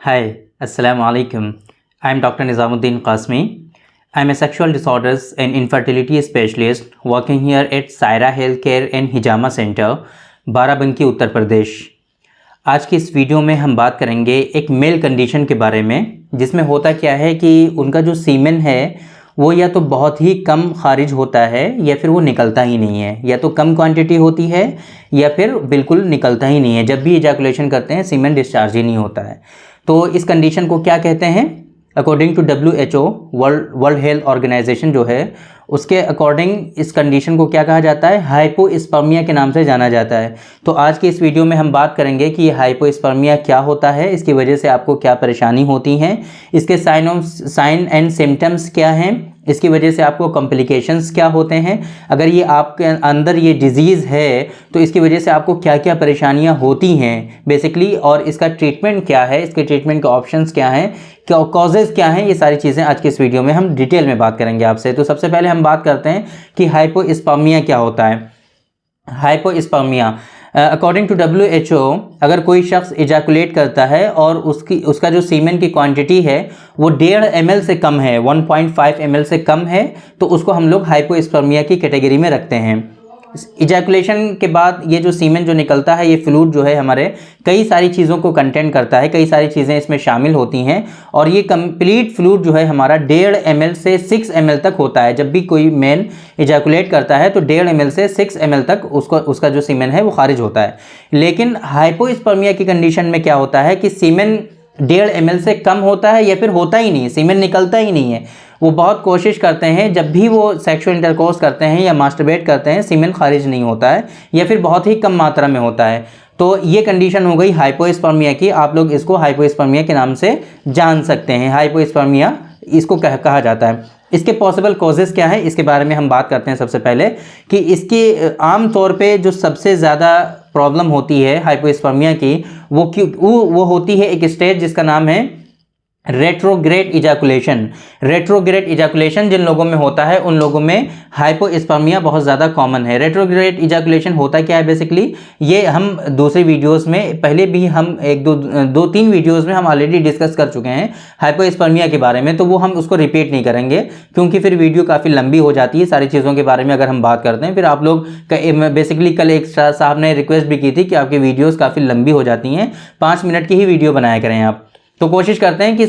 Hi, Assalamu alaikum. I am Dr. Nizamuddin Qasmi. I am a sexual disorders and infertility specialist working here at Saira Healthcare and Hijama Center, Barabanki Uttar Pradesh. आज की इस video में हम बात करेंगे एक mail condition के बारे में, जिसमें होता क्या है कि उनका जो सीमेन है वो या तो बहुत ही कम खारिज होता है या फिर वो निकलता ही नहीं है, या तो कम क्वांटिटी होती है या फिर बिल्कुल निकलता ही नहीं है। जब भी इजैकुलेशन करते हैं सीमेन डिस्चार्ज ही नहीं होता है। तो इस कंडीशन को क्या कहते हैं? According to WHO world health organisation जो है उसके अकॉर्डिंग इस कंडीशन को क्या कहा जाता है? हाइपोस्पर्मिया के नाम से जाना जाता है। तो आज के इस वीडियो में हम बात करेंगे कि ये हाइपोस्पर्मिया क्या होता है, इसकी वजह से आपको क्या परेशानी होती हैं, इसके साइन एंड सिम्टम्स क्या हैं, इसकी वजह से आपको कॉम्प्लिकेशंस क्या होते हैं, अगर ये आपके अंदर ये डिजीज़ है तो इसकी वजह से आपको क्या क्या परेशानियां होती हैं बेसिकली, और इसका ट्रीटमेंट क्या है, इसके ट्रीटमेंट के ऑप्शंस क्या हैं, क्या कॉजेज़ क्या हैं, ये सारी चीज़ें आज के इस वीडियो में हम डिटेल में बात करेंगे आपसे। तो सबसे पहले हम बात करते हैं कि हाइपोस्पर्मिया क्या होता है। हाइपोस्पर्मिया अकॉर्डिंग टू WHO अगर कोई शख्स इजैकुलेट करता है और उसका जो सीमेन की क्वांटिटी है वो 1.5 ml से कम है, 1.5 ml से कम है, तो उसको हम लोग हाइपोस्पर्मिया की कैटेगरी में रखते हैं। इजैकुलेशन के बाद ये जो सीमेन जो निकलता है, ये फ्लूइड जो है हमारे कई सारी चीज़ों को कंटेंट करता है, कई सारी चीज़ें इसमें शामिल होती हैं, और ये कंप्लीट फ्लूइड जो है हमारा 1.5 ml से 6 ml तक होता है। जब भी कोई मेल इजैकुलेट करता है तो 1.5 ml से 6 ml तक उसका जो सीमेन है वो खारिज होता है। लेकिन हाइपोस्पर्मिया की कंडीशन में क्या होता है कि सीमेन 1.5 ml से कम होता है या फिर होता ही नहीं, सीमेन निकलता ही नहीं है। वो बहुत कोशिश करते हैं, जब भी वो सेक्सुअल इंटरकोर्स करते हैं या मास्टरबेट करते हैं, सीमेन खारिज नहीं होता है या फिर बहुत ही कम मात्रा में होता है। तो ये कंडीशन हो गई हाइपोस्पर्मिया की। आप लोग इसको हाइपोस्पर्मिया के नाम से जान सकते हैं, हाइपोस्पर्मिया इसको कहा जाता है। इसके पॉसिबल कॉजेज़ क्या है, इसके बारे में हम बात करते हैं। सबसे पहले कि इसकी आम तौर पे जो सबसे ज़्यादा प्रॉब्लम होती है हाइपोस्पर्मिया की वो होती है एक स्टेज जिसका नाम है रेट्रोग्रेड इजैकुलेशन। रेट्रोग्रेड इजैकुलेशन जिन लोगों में होता है उन लोगों में हाइपोस्पर्मिया बहुत ज़्यादा कॉमन है। रेट्रोग्रेड इजैकुलेशन होता क्या है बेसिकली, ये हम दूसरी वीडियोस में पहले भी हम दो तीन वीडियोस में हम ऑलरेडी डिस्कस कर चुके हैं हाइपोस्पर्मिया के बारे में, तो वो हम उसको रिपीट नहीं करेंगे क्योंकि फिर वीडियो काफ़ी लंबी हो जाती है। सारी चीज़ों के बारे में अगर हम बात करते हैं फिर आप लोग बेसिकली कल एक साहब ने रिक्वेस्ट भी की थी कि आपकी वीडियोज़ काफ़ी लंबी हो जाती हैं, 5 मिनट की ही वीडियो बनाया करें आप। तो कोशिश करते हैं कि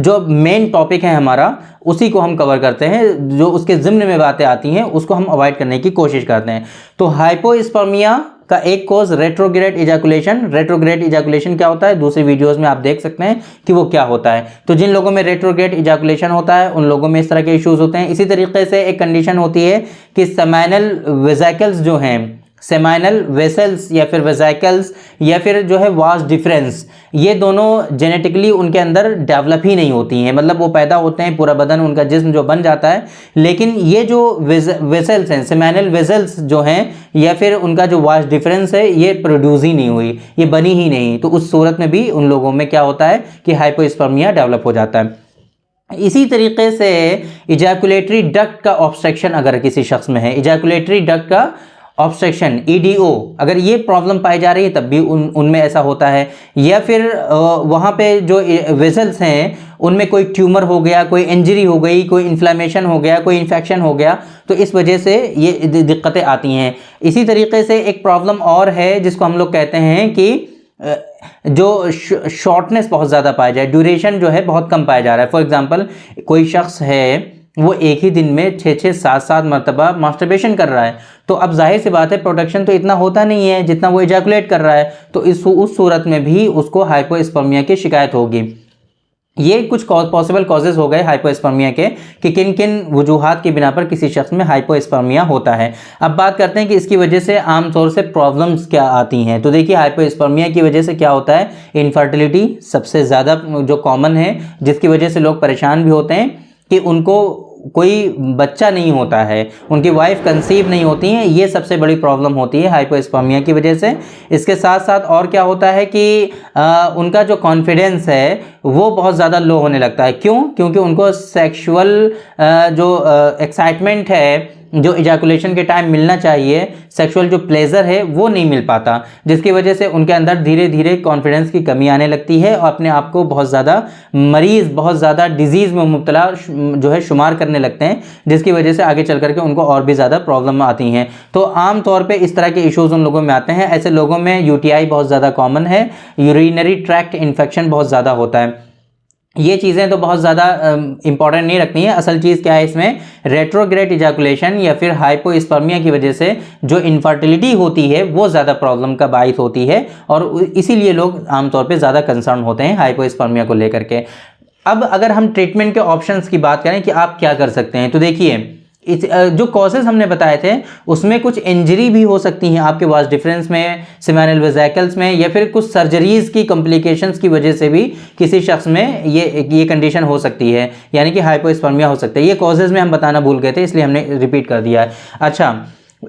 जो मेन टॉपिक है हमारा उसी को हम कवर करते हैं, जो उसके ज़िम्न में बातें आती हैं उसको हम अवॉइड करने की कोशिश करते हैं। तो हाइपोस्पर्मिया का एक cause retrograde ejaculation. Retrograde ejaculation क्या होता है दूसरी वीडियोस में आप देख सकते हैं कि वो क्या होता है। तो जिन लोगों में रेट्रोग्रेड इजैकुलेशन होता है उन लोगों में इस तरह के इश्यूज होते हैं। इसी तरीके से एक कंडीशन होती है कि सेमाइनल वेसिकल्स जो हैं, सेमाइनल वेसल्स या फिर वेसिकल्स या फिर जो है वास डिफरेंस, ये दोनों जेनेटिकली उनके अंदर डेवलप ही नहीं होती हैं। मतलब वो पैदा होते हैं, पूरा बदन उनका जिस्म जो बन जाता है, लेकिन ये जो वेसल्स हैं, सेमाइनल वेसल्स जो हैं या फिर उनका जो वास डिफरेंस है ये प्रोड्यूस ही नहीं हुई, ये बनी ही नहीं। तो उस सूरत में भी उन लोगों में क्या होता है कि हाइपोस्पर्मिया डेवलप हो जाता है। इसी तरीके से इजैकुलेटरी डक्ट का ऑब्स्ट्रक्शन अगर किसी शख्स में है, इजैकुलेटरी डक्ट का ऑब्स्ट्रक्शन EDO अगर ये प्रॉब्लम पाई जा रही है तब भी उनमें ऐसा होता है, या फिर वहाँ पे जो वेसल्स हैं उनमें कोई ट्यूमर हो गया, कोई इंजरी हो गई, कोई इन्फ्लेमेशन हो गया, कोई इन्फेक्शन हो गया, तो इस वजह से ये दिक्कतें आती हैं। इसी तरीके से एक प्रॉब्लम और है जिसको हम लोग कहते हैं कि जो शॉर्टनेस बहुत ज़्यादा पाया जाए, ड्यूरेशन जो है बहुत कम पाया जा रहा है। फॉर एग्जांपल कोई शख्स है वो एक ही दिन में 6-6, 7-7 मरतबा मास्टरबेशन कर रहा है, तो अब जाहिर सी बात है प्रोडक्शन तो इतना होता नहीं है जितना वो इजैकुलेट कर रहा है, तो उस सूरत में भी उसको हाइपोस्पर्मिया की शिकायत होगी। ये कुछ पॉसिबल कॉजेज़ हो गए हाइपोस्पर्मिया के कि किन किन वजूहात की बिना पर किसी शख्स में हाइपोस्पर्मिया होता है। अब बात करते हैं कि इसकी वजह से आमतौर से प्रॉब्लम्स क्या आती हैं। तो देखिए हाइपोस्पर्मिया की वजह से क्या होता है, इनफर्टिलिटी सबसे ज़्यादा जो कॉमन है, जिसकी वजह से लोग परेशान भी होते हैं कि उनको कोई बच्चा नहीं होता है, उनकी वाइफ कंसीव नहीं होती हैं, ये सबसे बड़ी प्रॉब्लम होती है हाइपोस्पर्मिया की वजह से। इसके साथ साथ और क्या होता है कि उनका जो कॉन्फिडेंस है वो बहुत ज़्यादा लो होने लगता है। क्यों? क्योंकि उनको सेक्सुअल जो एक्साइटमेंट है जो इजैकुलेशन के टाइम मिलना चाहिए, सेक्सुअल जो प्लेजर है वो नहीं मिल पाता, जिसकी वजह से उनके अंदर धीरे धीरे कॉन्फिडेंस की कमी आने लगती है और अपने आप को बहुत ज़्यादा मरीज़, बहुत ज़्यादा डिजीज़ में मुब्तला जो है शुमार करने लगते हैं, जिसकी वजह से आगे चल करके उनको और भी ज़्यादा प्रॉब्लम आती हैं। तो आम तौर पे इस तरह के इश्यूज़ उन लोगों में आते हैं। ऐसे लोगों में यूटीआई बहुत ज़्यादा कॉमन है, यूरिनरी ट्रैक्ट इन्फेक्शन बहुत ज़्यादा होता है। ये चीज़ें तो बहुत ज़्यादा इंपॉर्टेंट नहीं रखती हैं। असल चीज़ क्या है इसमें, रेट्रोग्रेड इजैकुलेशन या फिर हाइपोस्पर्मिया की वजह से जो इनफर्टिलिटी होती है वो ज़्यादा प्रॉब्लम का बाइस होती है, और इसीलिए लोग आमतौर पे ज़्यादा कंसर्न होते हैं हाइपोस्पर्मिया को लेकर के। अब अगर हम ट्रीटमेंट के ऑप्शंस की बात करें कि आप क्या कर सकते हैं, तो देखिए जो कॉजेज़ हमने बताए थे उसमें कुछ इंजरी भी हो सकती हैं आपके वास डिफरेंस में, सेमिनल वेसिकल्स में, या फिर कुछ सर्जरीज़ की कॉम्प्लिकेशंस की वजह से भी किसी शख्स में ये कंडीशन हो सकती है, यानी कि हाइपोस्पर्मिया हो सकता है। ये कॉजेज़ में हम बताना भूल गए थे, इसलिए हमने रिपीट कर दिया है। अच्छा,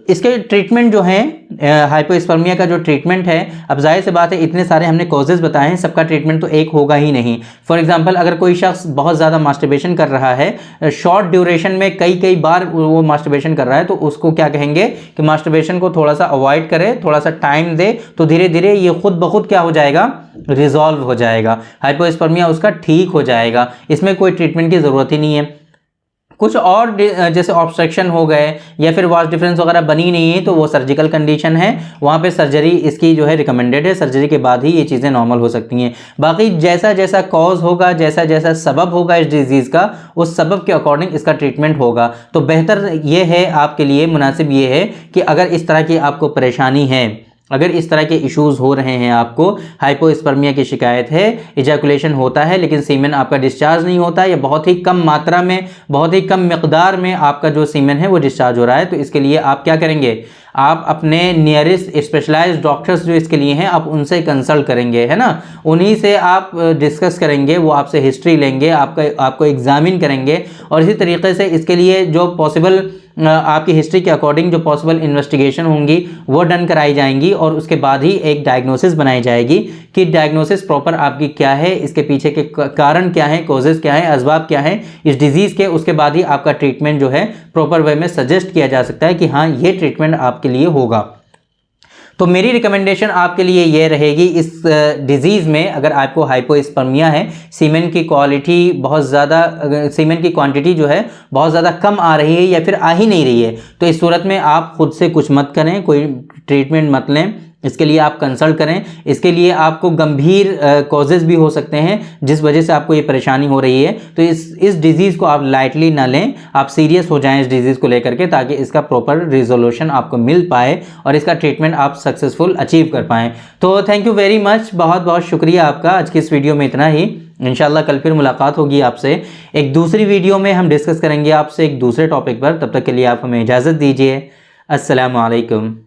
इसके ट्रीटमेंट जो हैं, हाइपोस्पर्मिया का जो ट्रीटमेंट है, अब जाहिर सी बात है इतने सारे हमने कॉजेज़ बताए हैं, सबका ट्रीटमेंट तो एक होगा ही नहीं। फॉर एग्जांपल अगर कोई शख्स बहुत ज़्यादा मास्टरबेशन कर रहा है, शॉर्ट ड्यूरेशन में कई बार वो मास्टरबेशन कर रहा है, तो उसको क्या कहेंगे कि मास्टरबेशन को थोड़ा सा अवॉइड करे, थोड़ा सा टाइम दे, तो धीरे धीरे ये खुद ब खुद क्या हो जाएगा, रिजॉल्व हो जाएगा, हाइपोस्पर्मिया उसका ठीक हो जाएगा। इसमें कोई ट्रीटमेंट की ज़रूरत ही नहीं है। कुछ और जैसे ऑब्स्ट्रक्शन हो गए या फिर वास डिफरेंस वगैरह बनी नहीं है, तो वो सर्जिकल कंडीशन है, वहाँ पे सर्जरी इसकी जो है रिकमेंडेड है, सर्जरी के बाद ही ये चीज़ें नॉर्मल हो सकती हैं। बाकी जैसा जैसा कॉज होगा, जैसा जैसा सबब होगा इस डिजीज़ का, उस सबब के अकॉर्डिंग इसका ट्रीटमेंट होगा। तो बेहतर ये है आपके लिए, मुनासिब ये है कि अगर इस तरह की आपको परेशानी है, अगर इस तरह के इश्यूज़ हो रहे हैं, आपको हाइपोस्पर्मिया की शिकायत है, इजैकुलेशन होता है लेकिन सीमेन आपका डिस्चार्ज नहीं होता, या बहुत ही कम मात्रा में, बहुत ही कम मिकदार में आपका जो सीमेन है वो डिस्चार्ज हो रहा है, तो इसके लिए आप क्या करेंगे, आप अपने नियरेस्ट स्पेशलाइज्ड डॉक्टर्स जो इसके लिए हैं आप उनसे कंसल्ट करेंगे, है ना, उन्हीं से आप डिस्कस करेंगे, वो आपसे हिस्ट्री लेंगे, आपको एग्जामिन करेंगे, और इसी तरीके से इसके लिए जो पॉसिबल आपकी हिस्ट्री के अकॉर्डिंग जो पॉसिबल इन्वेस्टिगेशन होंगी वो डन कराई जाएंगी, और उसके बाद ही एक डायग्नोसिस बनाई जाएगी कि डायग्नोसिस प्रॉपर आपकी क्या है, इसके पीछे के कारण क्या है, कॉजेज़ क्या है, असबाब क्या है इस डिजीज़ के, उसके बाद ही आपका ट्रीटमेंट जो है प्रॉपर वे में सजेस्ट किया जा सकता है कि हाँ ये ट्रीटमेंट आपके लिए होगा। तो मेरी रिकमेंडेशन आपके लिए ये रहेगी, इस डिज़ीज़ में अगर आपको हाइपोस्पर्मिया है, सीमेन की क्वालिटी बहुत ज़्यादा, सीमेन की क्वांटिटी जो है बहुत ज़्यादा कम आ रही है या फिर आ ही नहीं रही है, तो इस सूरत में आप खुद से कुछ मत करें, कोई ट्रीटमेंट मत लें, इसके लिए आप कंसल्ट करें। इसके लिए आपको गंभीर कॉजेज़ भी हो सकते हैं जिस वजह से आपको ये परेशानी हो रही है, तो इस डिज़ीज़ को आप लाइटली ना लें, आप सीरियस हो जाएं इस डिज़ीज़ को लेकर के, ताकि इसका प्रॉपर रिजोल्यूशन आपको मिल पाए और इसका ट्रीटमेंट आप सक्सेसफुल अचीव कर पाएँ। तो थैंक यू वेरी मच, बहुत बहुत शुक्रिया आपका। आज की इस वीडियो में इतना ही, इंशाल्लाह कल फिर मुलाकात होगी आपसे एक दूसरी वीडियो में, हम डिस्कस करेंगे आपसे एक दूसरे टॉपिक पर। तब तक के लिए आप हमें इजाज़त दीजिए। अस्सलामु अलैकुम।